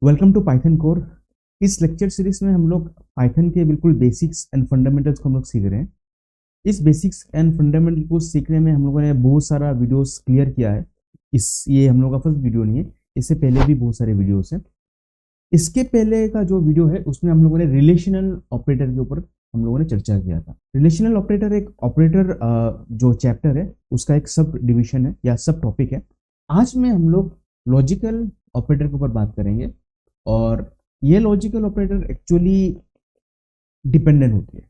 Welcome to Python core. इस lecture series में हम लोग पाइथन के बिल्कुल बेसिक्स एंड फंडामेंटल्स को हम लोग सीख रहे हैं। इस बेसिक्स एंड फंडामेंटल को सीखने में हम लोगों ने बहुत सारा वीडियोस क्लियर किया है। ये हम लोग का फर्स्ट वीडियो नहीं है, इससे पहले भी बहुत सारे वीडियोस हैं। इसके पहले का जो वीडियो है उसमें हम लोगों ने रिलेशनल ऑपरेटर के ऊपर हम लोगों ने चर्चा किया था। रिलेशनल ऑपरेटर एक ऑपरेटर जो चैप्टर है उसका एक सब डिविजन है या सब टॉपिक है। आज में हम लोग लॉजिकल ऑपरेटर के ऊपर बात करेंगे और ये लॉजिकल ऑपरेटर एक्चुअली डिपेंडेंट होती है।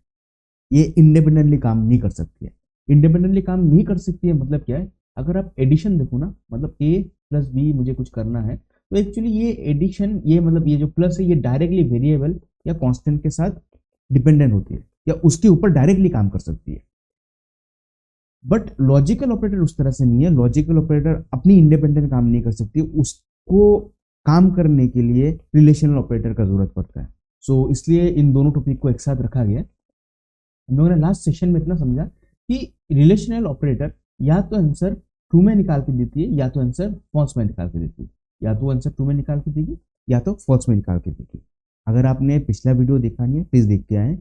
ये इंडिपेंडेंटली काम नहीं कर सकती है। इंडिपेंडेंटली काम नहीं कर सकती है मतलब क्या है? अगर आप एडिशन देखो ना, मतलब ए प्लस बी मुझे कुछ करना है तो एक्चुअली ये एडिशन, ये मतलब ये जो प्लस है ये डायरेक्टली वेरिएबल या कांस्टेंट के साथ डिपेंडेंट होती है या उसके ऊपर डायरेक्टली काम कर सकती है। बट लॉजिकल ऑपरेटर उस तरह से नहीं है। लॉजिकल ऑपरेटर अपनी इंडिपेंडेंट काम नहीं कर सकती, उसको काम करने के लिए रिलेशनल ऑपरेटर का जरूरत पड़ता है। सो इसलिए इन दोनों टॉपिक को एक साथ रखा गया। हम लोगों ने लास्ट सेशन में इतना समझा कि रिलेशनल ऑपरेटर या तो आंसर ट्रू में निकाल के देती है या तो आंसर फॉल्स में निकाल के देती है, या तो आंसर ट्रू में निकाल के देगी या तो फॉल्स में निकाल के देगी। अगर आपने पिछला वीडियो देखा नहीं है प्लीज देख के आए।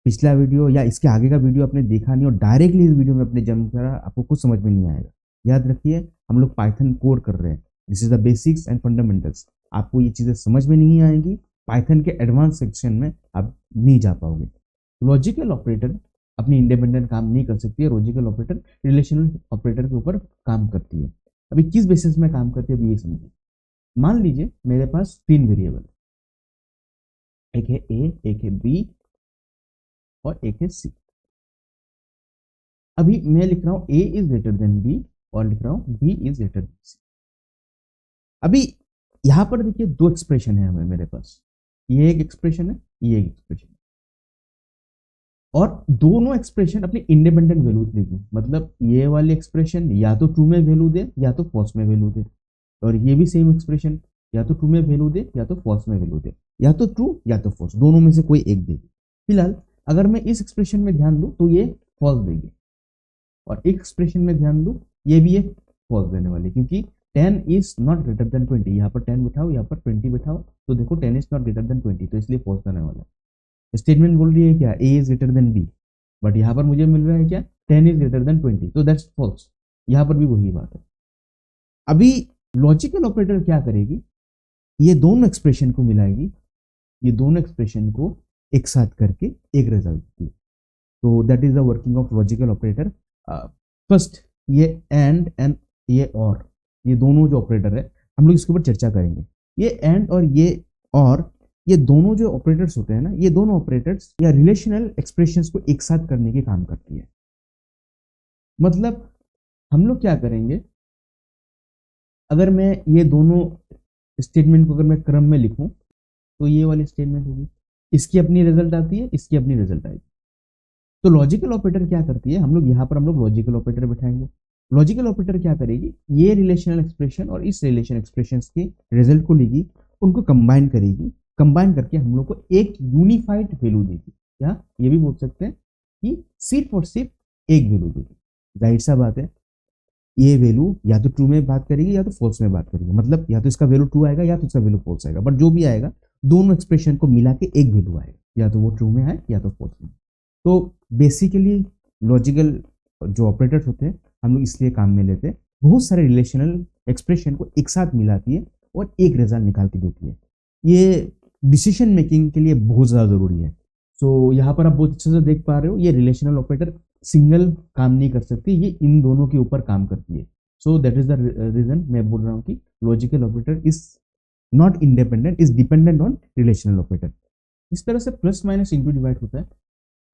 पिछला वीडियो या इसके आगे का वीडियो आपने देखा नहीं और डायरेक्टली इस वीडियो में अपने जंप करा, आपको कुछ समझ में नहीं आएगा। याद रखिए हम लोग पाइथन कोड कर रहे हैं। This is the basics and fundamentals. आपको ये चीजें समझ में नहीं आएंगी, पाइथन के एडवांस सेक्शन में आप नहीं जा पाओगे। लॉजिकल ऑपरेटर अपनी इंडिपेंडेंट काम नहीं कर सकती है। लॉजिकल ऑपरेटर रिलेशनल ऑपरेटर के ऊपर काम करती है। अभी किस बेसिस में काम करती है अभी ये समझिए। मान लीजिए मेरे पास तीन वेरिएबल, एक है ए, एक है बी और एक है सी। अभी मैं लिख रहा हूं ए इज ग्रेटर देन बी और लिख रहा हूं बी इज ग्रेटर देन सी। अभी यहां पर देखिए दो एक्सप्रेशन है हमें मेरे पास, ये एक एक्सप्रेशन है, ये एक एक्सप्रेशन है, और दोनों एक्सप्रेशन अपनी इंडिपेंडेंट वैल्यू देगी। मतलब ये वाली एक्सप्रेशन या तो ट्रू में वैल्यू दे या तो फॉल्स में वैल्यू दे, और ये भी सेम एक्सप्रेशन या तो ट्रू में वैल्यू दे या तो फॉल्स में वैल्यू दे, या तो ट्रू या तो फॉल्स, दोनों में से कोई एक देगी। फिलहाल अगर मैं इस एक्सप्रेशन में ध्यान दूं तो ये फॉल्स देगी, और एक एक्सप्रेशन में ध्यान दूं ये भी एक फॉल्स देने वाली, क्योंकि 10 इज नॉट ग्रेटर देन 20। यहाँ पर 10 बिठाओ, यहाँ पर 20 बिठाओ, तो देखो 10 इज नॉट ग्रेटर देन 20, तो इसलिए फॉल्स देने वाला है। स्टेटमेंट बोल रही है क्या, A is greater than B, but यहाँ पर मुझे मिल रहा है क्या, 10 इज ग्रेटर देन 20, तो दैट्स फॉल्स। यहाँ पर भी वही बात है। अभी लॉजिकल ऑपरेटर क्या करेगी, ये दोनों एक्सप्रेशन को मिलाएगी, ये दोनों एक्सप्रेशन को एक साथ करके एक रिजल्ट देती है। तो that is the working of logical operator. First ये एंड ये और, ये दोनों जो ऑपरेटर है हम लोग इसके ऊपर चर्चा करेंगे। ये एंड और ये और, ये दोनों जो ऑपरेटर्स होते हैं ना, ये दोनों ऑपरेटर्स या रिलेशनल एक्सप्रेशंस को एक साथ करने के काम करती है। मतलब हम लोग क्या करेंगे, अगर मैं ये दोनों स्टेटमेंट को अगर मैं क्रम में लिखूं तो ये वाली स्टेटमेंट होगी, इसकी अपनी रिजल्ट आती है, इसकी अपनी रिजल्ट आएगी। तो लॉजिकल ऑपरेटर क्या करती है, हम लोग यहाँ पर हम लोग लॉजिकल ऑपरेटर बैठाएंगे। लॉजिकल ऑपरेटर क्या करेगी, ये रिलेशनल एक्सप्रेशन और इस रिलेशन एक्सप्रेशन के रिजल्ट को लेगी, उनको कंबाइन करेगी, कंबाइन करके हम लोग को एक यूनिफाइड वैल्यू देगी, या ये भी बोल सकते हैं कि सिर्फ और सिर्फ एक वैल्यू देगी। जाहिर सा बात है, ये वैल्यू या तो ट्रू में बात करेगी या तो फॉल्स में बात करेगी। मतलब या तो इसका वैल्यू ट्रू आएगा या तो इसका वैल्यू फॉल्स आएगा, बट जो भी आएगा दोनों एक्सप्रेशन को मिला के एक वैल्यू आएगा, या तो वो ट्रू में आए या तो फॉल्स में। तो बेसिकली लॉजिकल जो ऑपरेटर्स होते हैं हम लोग इसलिए काम में लेते हैं, बहुत सारे रिलेशनल एक्सप्रेशन को एक साथ मिलाती है और एक रिजल्ट निकाल के देती है। ये डिसीजन मेकिंग के लिए बहुत ज़्यादा ज़रूरी है। सो यहाँ पर आप बहुत अच्छे से देख पा रहे हो, ये रिलेशनल ऑपरेटर सिंगल काम नहीं कर सकती, ये इन दोनों के ऊपर काम करती है। So that is the reason मैं बोल रहा हूँ कि logical operator is not independent, is dependent on relational operator. इस तरह से प्लस माइनस इंटू डिवाइड होता है,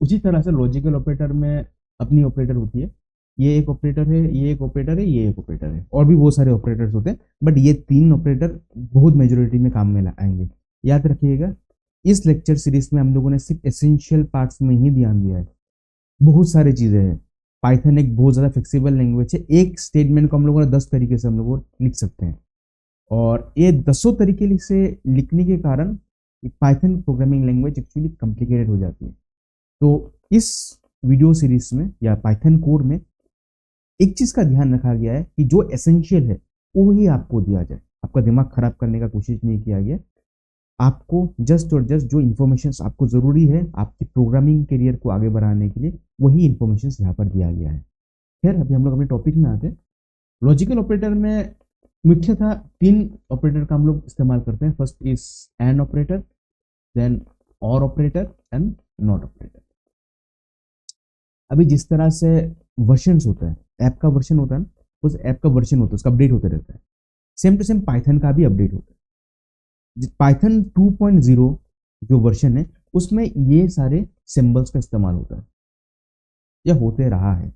उसी तरह से लॉजिकल ऑपरेटर में अपनी ऑपरेटर होती है। ये एक ऑपरेटर है, ये एक ऑपरेटर है, ये एक ऑपरेटर है, और भी बहुत सारे ऑपरेटर्स होते हैं, बट ये तीन ऑपरेटर बहुत मेजोरिटी में काम में आएंगे। याद रखिएगा, इस लेक्चर सीरीज में हम लोगों ने सिर्फ एसेंशियल पार्ट्स में ही ध्यान दिया है। बहुत सारी चीजें हैं। पाइथन एक बहुत ज़्यादा फ्लेक्सिबल लैंग्वेज है, एक स्टेटमेंट को हम लोगों ने 10 तरीके से हम लोग लिख सकते हैं, और ये 10 तरीके से लिखने के कारण Python programming language actually complicated हो जाती है। तो इस वीडियो सीरीज में या पाइथन कोड में एक चीज का ध्यान रखा गया है कि जो एसेंशियल है वो ही आपको दिया जाए, आपका दिमाग खराब करने का कोशिश नहीं किया गया। आपको जस्ट और जस्ट जो इन्फॉर्मेशन आपको ज़रूरी है आपकी प्रोग्रामिंग करियर को आगे बढ़ाने के लिए, वही इन्फॉर्मेशन यहाँ पर दिया गया है। फिर अभी हम लोग अपने टॉपिक में आते हैं। लॉजिकल ऑपरेटर में मुख्यतः 3 ऑपरेटर का हम लोग इस्तेमाल करते हैं। First is and operator, then or operator and not operator. अभी जिस तरह से वर्जन्स होता है, ऐप का वर्जन होता है ना, उस ऐप का वर्जन होता है, उसका अपडेट होते रहता है। सेम टू सेम पाइथन का भी अपडेट होता है। पाइथन 2.0 जो वर्जन है उसमें ये सारे सिंबल्स का इस्तेमाल होता है या होते रहा है,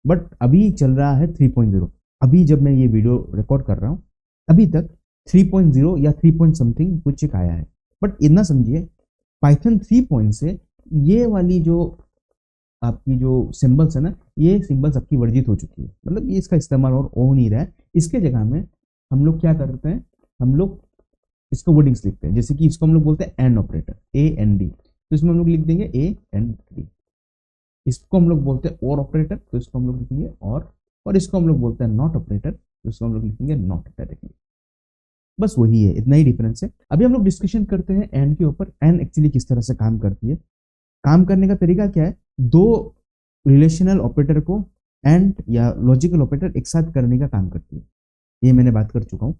बट अभी चल रहा है 3.0। अभी जब मैं ये वीडियो रिकॉर्ड कर रहा हूँ अभी तक 3.0 या 3 पॉइंट समथिंग कुछ एक आया है। बट इतना समझिए पाइथन 3 से ये वाली जो आपकी जो सिंबल्स है ना, ये सिंबल्स आपकी वर्जित हो चुकी है, मतलब ये इसका इस्तेमाल और हो नहीं रहा है। इसके जगह में हम लोग क्या करते हैं, हम लोग इसको वर्डिंग्स लिखते हैं। जैसे कि इसको हम लोग बोलते हैं एंड ऑपरेटर, AND, तो इसमें हम लोग लिख देंगे AND। इसको हम लोग बोलते हैं और ऑपरेटर, तो इसको हम लोग लिखेंगे और इसको हम लोग बोलते हैं नॉट ऑपरेटर, तो इसको हम लोग लिखेंगे नॉट डायरेक्टली। बस वही है, इतना ही डिफरेंस है। अभी हम लोग डिस्कशन करते हैं एंड के ऊपर। एंड एक्चुअली किस तरह से काम करती है, काम करने का तरीका क्या है। 2 रिलेशनल ऑपरेटर को एंड या लॉजिकल ऑपरेटर एक साथ करने का काम करती है। ये मैंने बात कर चुका हूँ,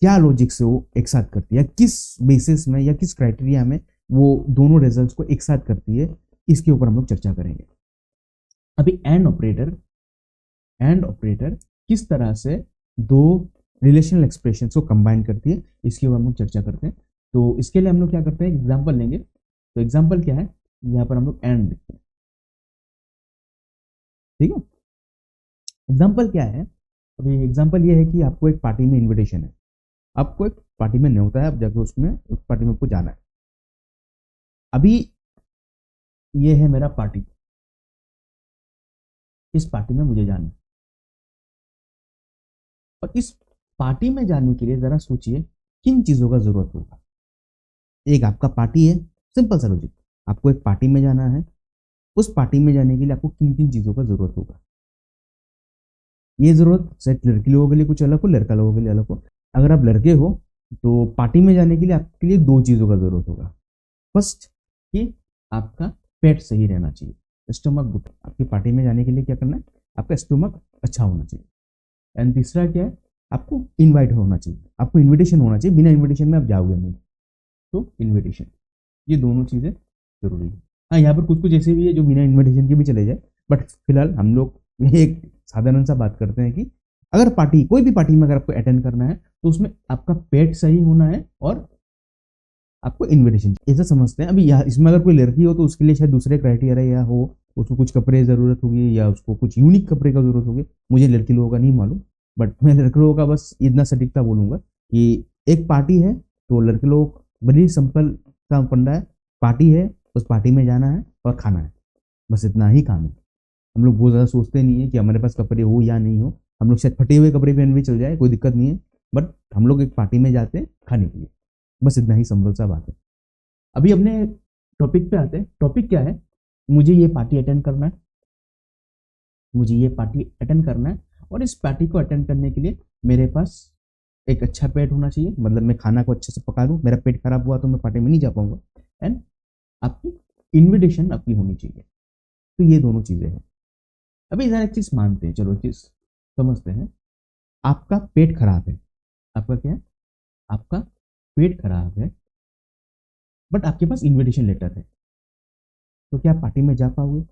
क्या लॉजिक से वो एक साथ करती है, किस बेसिस में या किस क्राइटेरिया में वो दोनों रिजल्ट्स को एक साथ करती है, इसके ऊपर हम लोग चर्चा करेंगे। अभी एंड ऑपरेटर किस तरह से 2 रिलेशनल एक्सप्रेशन को कंबाइन करती है, इसके ऊपर हम लोग चर्चा करते हैं। तो इसके लिए हम लोग क्या करते हैं, एग्जाम्पल लेंगे। तो एग्जाम्पल क्या है, यहाँ पर हम लोग एंड लिखते हैं, ठीक है। एग्जाम्पल क्या है, अभी एग्जाम्पल ये है कि आपको एक पार्टी में इनविटेशन है, आपको एक पार्टी में न्योता है, आप जाके उसमें उस पार्टी में आपको जाना है। अभी ये है मेरा पार्टी, इस पार्टी में मुझे जाना है, और इस पार्टी में जाने के लिए जरा सोचिए किन चीजों का जरूरत होगा। एक आपका पार्टी है, सिंपल सा लॉजिक, आपको एक पार्टी में जाना है, उस पार्टी में जाने के लिए आपको किन किन चीजों का जरूरत होगा। ये जरूरत शायद लड़की लोगों के लिए कुछ अलग हो, लड़का लोगों के लिए अलग हो। अगर आप लड़के हो तो पार्टी में जाने के लिए आपके लिए 2 चीजों का जरूरत होगा। फर्स्ट कि आपका पेट सही रहना चाहिए, स्टोमक गुड। आपकी पार्टी में जाने के लिए क्या करना है, आपका स्टोमक अच्छा होना चाहिए। एंड तीसरा क्या है, आपको इनवाइट होना चाहिए, आपको इनविटेशन होना चाहिए, बिना इनविटेशन में आप जाओगे नहीं, तो इनविटेशन। ये दोनों चीज़ें जरूरी है। हाँ, यहाँ पर कुछ कुछ ऐसे भी है जो बिना इनविटेशन के भी चले जाए, बट फिलहाल हम लोग एक साधारण सा बात करते हैं कि अगर पार्टी, कोई भी पार्टी में अगर आपको अटेंड करना है तो उसमें आपका पेट सही होना है और आपको इनविटेशन, ऐसा समझते हैं। अभी यहाँ इसमें अगर कोई लड़की हो तो उसके लिए शायद दूसरे क्राइटेरिया हो, उसको कुछ कपड़े ज़रूरत होगी या उसको कुछ यूनिक कपड़े का जरूरत होगी, मुझे लड़की लोगों का नहीं मालूम। बट मैं लड़के लोगों का बस इतना सटीकता बोलूँगा कि एक पार्टी है तो लड़के लोग बड़ी सिंपल सा फंडा है, पार्टी है, उस पार्टी में जाना है और खाना है, बस इतना ही काम है। हम लोग बहुत ज़्यादा सोचते नहीं है कि हमारे पास कपड़े हो या नहीं हो, हम लोग शायद फटे हुए कपड़े पहन भी चल जाए, कोई दिक्कत नहीं है, बट हम लोग एक पार्टी में जाते हैं खाने के लिए, बस इतना ही सिंपल सा बात है। अभी अपने टॉपिक पे आते हैं। टॉपिक क्या है, मुझे ये पार्टी अटेंड करना है, मुझे ये पार्टी अटेंड करना है, और इस पार्टी को अटेंड करने के लिए मेरे पास एक अच्छा पेट होना चाहिए, मतलब मैं खाना को अच्छे से पका दूं, मेरा पेट खराब हुआ तो मैं पार्टी में नहीं जा पाऊंगा। एंड आपकी इनविटेशन आपकी होनी चाहिए। तो ये दोनों चीजें हैं। अभी जरा एक चीज मानते हैं, चलो एक चीज समझते हैं। आपका पेट खराब है, आपका क्या है, आपका पेट खराब है, बट आपके पास इनविटेशन लेटर है, तो क्या आप पार्टी में जा पाओगे,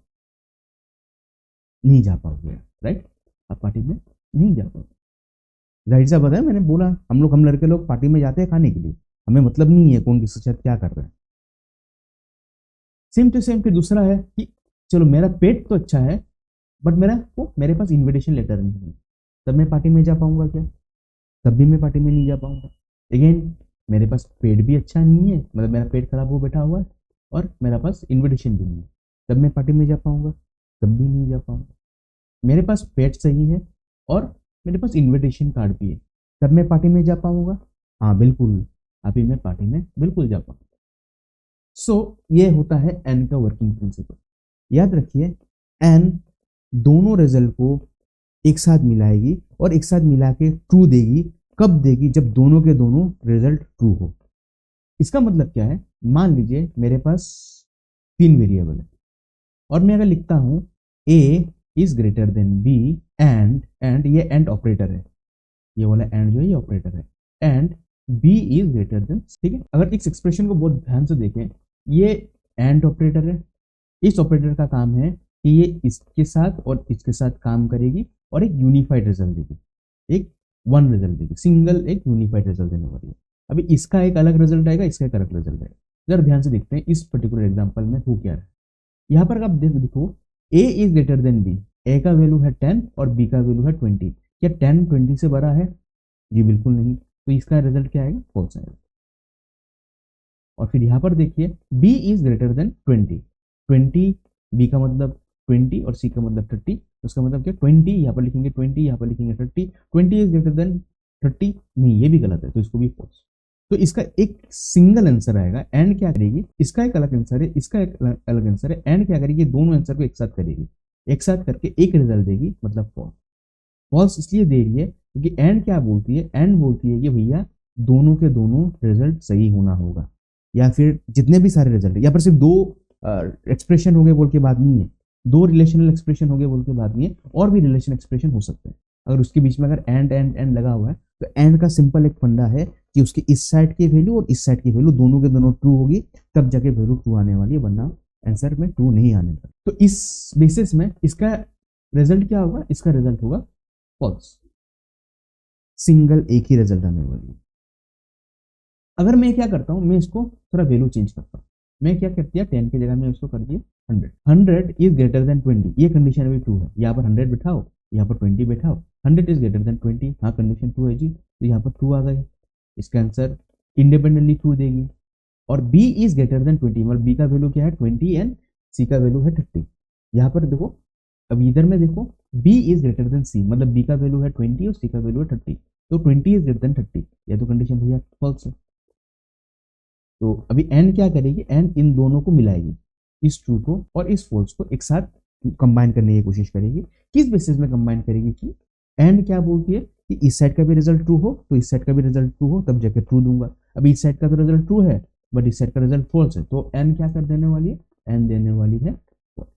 नहीं जा पाओगे, राइट। आप पार्टी में नहीं जा पाओगे, जाहिर सा बात है। मैंने बोला हम लड़के लोग पार्टी में जाते हैं खाने के लिए, हमें मतलब नहीं है कौन किसके साथ क्या कर रहा है। सेम टू सेम फिर दूसरा है कि चलो मेरा पेट तो अच्छा है, बट मेरे पास इनविटेशन लेटर नहीं है, तब मैं पार्टी में जा पाऊंगा क्या, तब भी मैं पार्टी में नहीं जा पाऊंगा। अगेन मेरे पास पेट भी अच्छा नहीं है, मतलब मेरा पेट खराब हो बैठा हुआ है, और मेरा पास इनविटेशन भी नहीं है, तब मैं पार्टी में जा पाऊंगा, तब भी नहीं जा पाऊंगा। मेरे पास पेट सही है और मेरे पास इनविटेशन कार्ड भी है, तब मैं पार्टी में जा पाऊंगा, हाँ बिल्कुल, अभी मैं पार्टी में बिल्कुल जा पाऊंगा। सो ये होता है एन का वर्किंग प्रिंसिपल। याद रखिए, एन दोनों रिजल्ट को एक साथ मिलाएगी और एक साथ मिला के ट्रू देगी। कब देगी, जब दोनों के दोनों रिजल्ट ट्रू हो। इसका मतलब क्या है, मान लीजिए मेरे पास 3 वेरिएबल है और मैं अगर लिखता हूं a is greater then b and ये एंड ऑपरेटर है, ये वाला एंड जो है ये ऑपरेटर है, and b is greater then, ठीक है। अगर इस एक्सप्रेशन को बहुत ध्यान से देखें, ये एंड ऑपरेटर है, इस ऑपरेटर का काम है कि ये इसके साथ और इसके साथ काम करेगी और एक यूनिफाइड रिजल्ट देगी, एक वन रिजल्ट देगी, सिंगल एक यूनिफाइड रिजल्ट देने वाली है। अभी इसका एक अलग रिजल्ट आएगा, इसका एक अलग रिजल्ट आएगा। जरा ध्यान से देखते हैं इस पर्टिकुलर एग्जांपल में हो क्या है। यहाँ पर आप देखो a is greater then b, a का वैल्यू है 10 और b का वैल्यू है 20। क्या 10 20 से बड़ा है? जी बिल्कुल नहीं, तो इसका रिजल्ट क्या आएगा? फॉल्स आएगा। और फिर यहाँ पर देखिए b is greater then 20, b का मतलब 20 और c का मतलब 30, उसका मतलब क्या 20 यहाँ पर लिखेंगे 20, यहाँ पर लिखेंगे 30, 20 इज ग्रेटर देन 30, नहीं ये भी गलत है, तो इसको भी फॉल्स। तो इसका एक सिंगल आंसर आएगा। एंड क्या करेगी, इसका एक अलग आंसर है, इसका एक अलग आंसर है, एंड क्या करेगी, दोनों आंसर को एक साथ करेगी, एक साथ करके एक रिजल्ट देगी, मतलब फॉल्स। फॉल्स इसलिए दे रही है क्योंकि एंड क्या बोलती है, एंड बोलती है कि भैया दोनों के दोनों रिजल्ट सही होना होगा, या फिर जितने भी सारे रिजल्ट है, या पर सिर्फ दो एक्सप्रेशन हो गए बोल के बात नहीं है, दो रिलेशनल एक्सप्रेशन हो गए बोल के बात नहीं है, और भी रिलेशन एक्सप्रेशन हो सकते हैं। अगर उसके बीच में अगर एंड लगा हुआ है, तो एंड का सिंपल एक फंडा है कि उसकी इस साइड की वैल्यू और इस साइड की वैल्यू दोनों के दोनों ट्रू होगी, तब जाके वैल्यू ट्रू आने वाली है, वरना आंसर में ट्रू नहीं आने वाला। तो इस बेसिस में इसका रिजल्ट क्या होगा, इसका रिजल्ट होगा फॉल्स, सिंगल एक ही रिजल्ट आने वाली है। अगर मैं क्या करता हूं, मैं इसको थोड़ा वैल्यू चेंज करता हूं, मैं क्या कर दिया 10 की जगह में इसको कर दिया 100 इज ग्रेटर देन 20, ये कंडीशन अभी ट्रू है, यहाँ पर 100 बिठाओ, यहाँ पर 20 बिठाओ, 100 इज ग्रेटर देन 20, हाँ कंडीशन ट्रू है जी, तो यहाँ पर ट्रू आ गई, इसका आंसर इंडिपेंडेंटली ट्रू देगी। और b इज ग्रेटर देन 20, मतलब b का वैल्यू क्या है 20 एंड c का वैल्यू है 30। यहाँ पर देखो, अब इधर में देखो b is greater then c, मतलब b का वैल्यू है 20 और c का वैल्यू है 30, तो 20 इज ग्रेटर देन 30, या तो कंडीशन भैया फॉल्स है। तो अभी एंड क्या करेगी, एंड इन दोनों को मिलाएगी, इस ट्रू को और इस फॉल्स को एक साथ कंबाइन करने की कोशिश करेगी। किस बेसिस में कंबाइन करेगी कि एंड क्या बोलती है कि इस साइड का भी रिजल्ट ट्रू हो तो इस साइड का भी रिजल्ट ट्रू हो, तब जाके ट्रू दूंगा। अभी इस साइड का तो रिजल्ट ट्रू है बट इस साइड का रिजल्ट फॉल्स है, तो एंड क्या कर देने वाली है, एंड देने वाली है फॉल्स।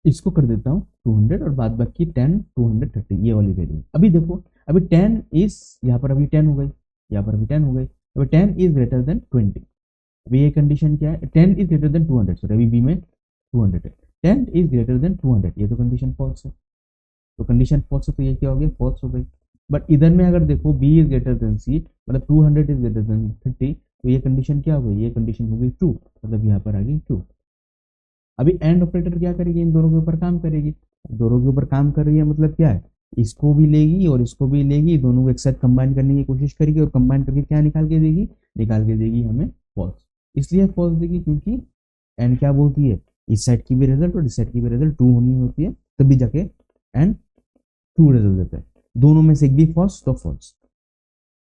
इसको कर देता हूँ 200 और बाद बाकी 10 230, ये वाली वैल्यू। अभी देखो, अभी 10 इज, यहाँ पर अभी 10 हो गई, यहाँ पर अभी 10 हो गई, अभी 10 इज ग्रेटर देन 20। अभी ये कंडीशन क्या है, 10 इज ग्रेटर देन 200, सॉरी अभी बी में 200 है, 10 इज ग्रेटर देन 200, ये तो कंडीशन फॉल्स है, तो कंडीशन फॉल्स है, तो ये क्या हो गया, फॉल्स हो गई। बट इधर में अगर देखो b is greater then c, मतलब 200 इज ग्रेटर देन 30, तो ये कंडीशन क्या हो गई, ये कंडीशन हो गई ट्रू, मतलब यहाँ पर आ गई ट्रू। अभी एंड ऑपरेटर क्या करेगी, इन दोनों के ऊपर काम करेगी, दोनों के ऊपर काम कर रही है मतलब क्या है, इसको भी लेगी और इसको भी लेगी, दोनों को एक साथ कंबाइन करने की कोशिश करेगी, और कंबाइन करके क्या निकाल के देगी, निकाल के देगी हमें फॉल्स। इसलिए फॉल्स देगी क्योंकि एंड क्या बोलती है, इस साइड की भी रिजल्ट और इस साइड की भी रिजल्ट ट्रू होनी होती है, तभी जाके एंड ट्रू रिजल्ट देता है। दोनों में से एक भी फॉल्स तो फॉल्स।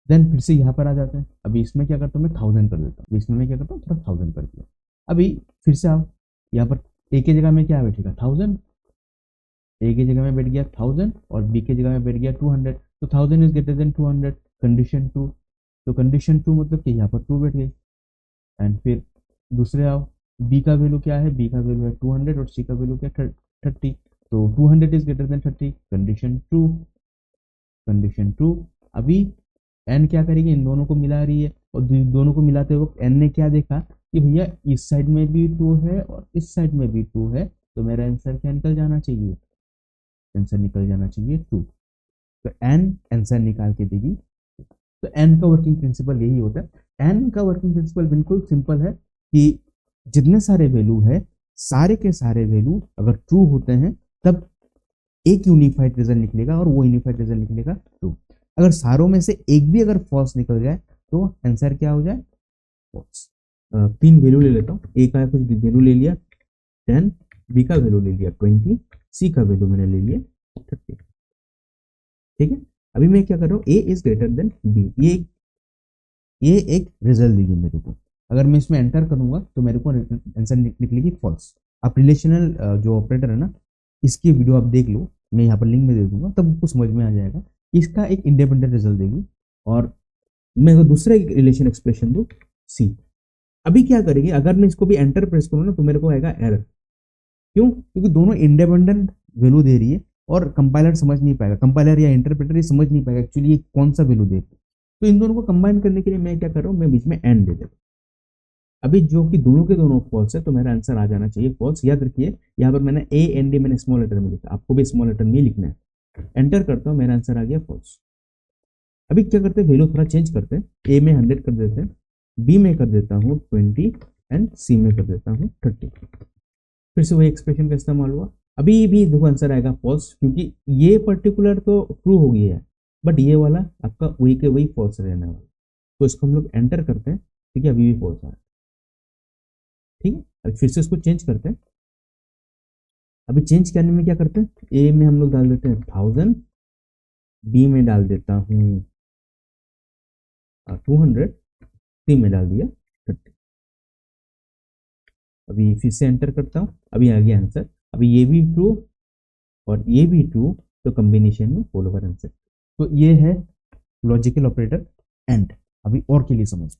देन फिर से यहाँ पर आ जाते हैं। अभी इसमें क्या करता हूँ मैं 1000 कर देता हूँ, इसमें मैं क्या करता हूँ थोड़ा 1000 कर दिया। अभी फिर से आओ, यहाँ पर ए की जगह में क्या बैठेगा 1000, ए की जगह में बैठ गया 1000 और बी की जगह में बैठ गया 200, तो 1000 is greater then 200, condition true, तो कंडीशन ट्रू मतलब कि यहाँ पर ट्रू बैठ गई। एंड फिर दूसरे आओ, बी का वैल्यू क्या है, बी का वैल्यू है 200 और सी का वैल्यू क्या 30, तो 200 is greater then 30, condition true, condition true. अभी एन क्या करेगी, इन दोनों को मिला रही है, और दोनों को मिलाते वक्त एन ने क्या देखा कि भैया इस साइड में भी ट्रू है और इस साइड में भी ट्रू है, तो मेरा आंसर क्या निकल जाना चाहिए, आंसर निकल जाना चाहिए ट्रू। तो एन आंसर निकाल के देगी। तो एन का वर्किंग प्रिंसिपल यही होता है। एन का वर्किंग प्रिंसिपल बिल्कुल सिंपल है कि जितने सारे वैल्यू है, सारे के सारे वैल्यू अगर ट्रू होते हैं तब एक यूनिफाइड रिजल्ट निकलेगा, और वो यूनिफाइड रिजल्ट निकलेगा ट्रू। अगर सारों में से एक भी अगर फॉल्स निकल जाए तो आंसर क्या हो जाए, फॉल्स। 3 वैल्यू ले लेता हूँ, ए का कुछ वैल्यू ले लिया 10, बी का वैल्यू ले लिया 20, सी का वैल्यू मैंने ले लिया 30, ठीक है। अभी मैं क्या कर रहा हूँ, ए इज ग्रेटर देन बी, ये एक रिजल्ट देगी मेरे को। अगर मैं इसमें एंटर करूंगा तो मेरे को आंसर निकलेगी फॉल्स। आप रिलेशनल जो ऑपरेटर है ना, इसकी वीडियो आप देख लो, मैं यहाँ पर लिंक में दे दूंगा, तब आपको समझ में आ जाएगा। इसका एक इंडिपेंडेंट रिजल्ट देगी। और मैं अगर दूसरा एक रिलेशन एक्सप्रेशन दूँ, सी। अभी क्या करेंगे, अगर मैं इसको भी एंटर प्रेस करूँ ना तो मेरे को आएगा एरर। क्यों? क्योंकि दोनों इंडिपेंडेंट वैल्यू दे रही है और कंपाइलर समझ नहीं पाएगा, कंपाइलर या इंटरप्रेटर ये समझ नहीं पाएगा एक्चुअली ये कौन सा वैल्यू दे रही है। तो इन दोनों को कंबाइन करने के लिए मैं क्या कर रहा हूँ, मैं बीच में एंड दे देता हूँ। अभी जो कि दोनों के दोनों फॉल्स है तो मेरा आंसर आ जाना चाहिए फॉल्स। याद रखिए यहाँ पर मैंने ए एन डी मैंने स्मॉल लेटर में लिखा, आपको भी स्मॉल लेटर में ही लिखना है। एंटर करता हूँ, मेरा आंसर आ गया फॉल्स। अभी क्या करते हैं, वैल्यू थोड़ा चेंज करते हैं, ए में 100 कर देते हैं, बी में कर देता हूँ 20 एंड सी में कर देता हूँ 30। फिर से वही एक्सप्रेशन का इस्तेमाल हुआ। अभी भी देखो आंसर आएगा फॉल्स, क्योंकि ये पर्टिकुलर तो ट्रू हो गया है बट ये वाला आपका वही के वही फॉल्स रहने वाला। तो इसको हम लोग एंटर करते हैं, ठीक है, अभी भी फॉल्स आ रहा है। ठीक है, अब फिर से इसको चेंज करते हैं। अभी चेंज करने में क्या करते हैं, ए में हम लोग डाल देते हैं 1000, बी में डाल देता हूँ 200, सी में डाल दिया 30। अभी फिर से एंटर करता हूँ, अभी आ गया आंसर। अभी ये भी ट्रू और ये भी ट्रू, तो कॉम्बिनेशन में फॉलो कर आंसर। तो ये है लॉजिकल ऑपरेटर एंड। अभी और के लिए समझ